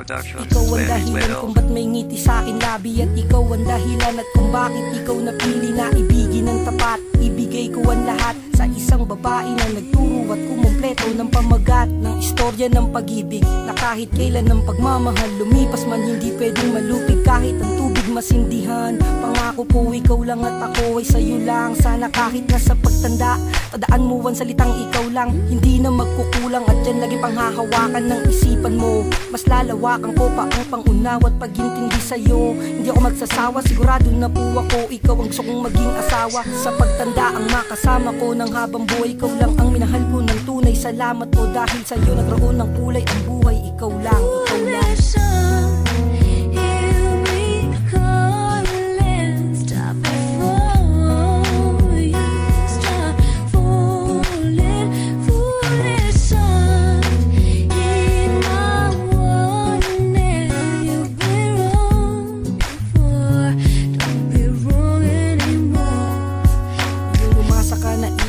Productions. Ikaw ang dahilan kung ba't may ngiti sa'kin labi. At ikaw ang dahilan at kung bakit ikaw napili na ibigin ng tapat. Ibigay ko ang lahat sa isang babae na nagturo at kumumpleto ng pamagat ng istorya ng pag-ibig, na kahit kailan ng pagmamahal lumipas man hindi pwedeng malupig kahit ang tubig masindihan. Pangako po ikaw lang at ako ay sa'yo lang. Sana kahit nasa pagtanda tandaan mo ang salitang ikaw lang, hindi na magkukulang. At yan lagi panghahawakan ng isipan mo. Mas lalawakan ko pa ang pangunawa at pagintindi sa'yo. Hindi ako magsasawa, sigurado na po ako ikaw ang gusto kong maging asawa. Sa pagtanda ang makasama ko ng habang buhay, ikaw lang ang minahal ko ng tunay. Salamat po dahil sa'yo nagkaroon ng kulay ang buhay. Ikaw lang, ikaw lang.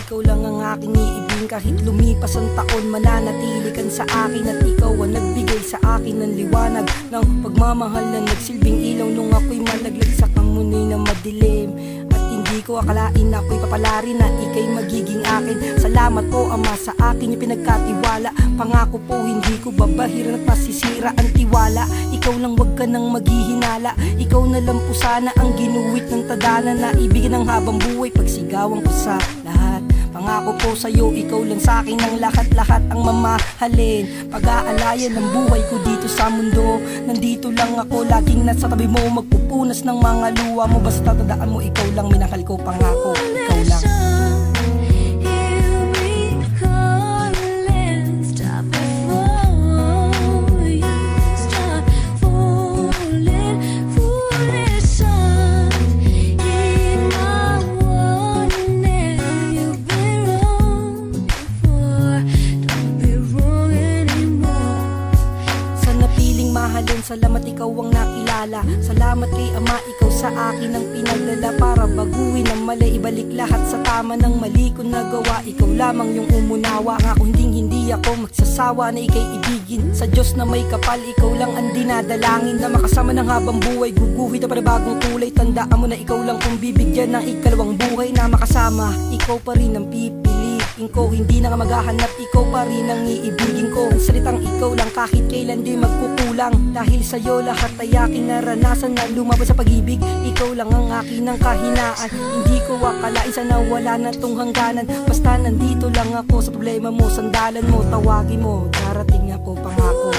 Ikaw lang ang aking iibig kahit lumipas ang taon, mananatili kan sa akin. At ikaw ang nagbigay sa akin ng liwanag ng pagmamahal na nagsilbing ilaw nung ako'y malaglag sa kamunoy na madilim. At hindi ko akalain na ako'y papalari na ika'y magiging akin. Salamat po Ama sa akin yung pinagkatiwala. Pangako po hindi ko babahiran at masisira ang tiwala. Ikaw lang wag ka nang maghihinala. Ikaw na lang po sana ang ginuwit ng tadhana na ibigin ng habang buhay pagsigawan ko sa lahat. Pangako po sa'yo, ikaw lang sa'kin ang lahat-lahat ang mamahalin. Pag-aalayan ng buhay ko dito sa mundo, nandito lang ako, laging nasa tabi mo, magpupunas ng mga luha mo. Basta tandaan mo, ikaw lang minahal ko, pangako, ikaw lang. Salamat ikaw ang nakilala. Salamat kay Ama, ikaw sa akin ang pinagdala para baguhin ang mali, ibalik lahat sa tama ng mali ko nagawa. Ikaw lamang yung umunawa, nga kung hindi ako magsasawa na ika'y ibigin. Sa Diyos na may kapal, ikaw lang ang dinadalangin na makasama ng habang buhay. Guguhit na panibagong kulay, tandaan mo na ikaw lang kung bibigyan ng ikalawang buhay na makasama. Ikaw pa rin ang pipiliin ko, hindi na nga maghahanap, ikaw pa rin ang iibigin ko. Ang salitang ikaw lang kahit kailan di magkukulang. Dahil sa'yo lahat ay aking naranasan na lumabas sa pag-ibig. Ikaw lang ang akin ng kahinaan. Hindi ko akalain sana wala na tong hangganan. Basta nandito lang ako sa problema mo, sandalan mo, tawagin mo, darating ako, pangako.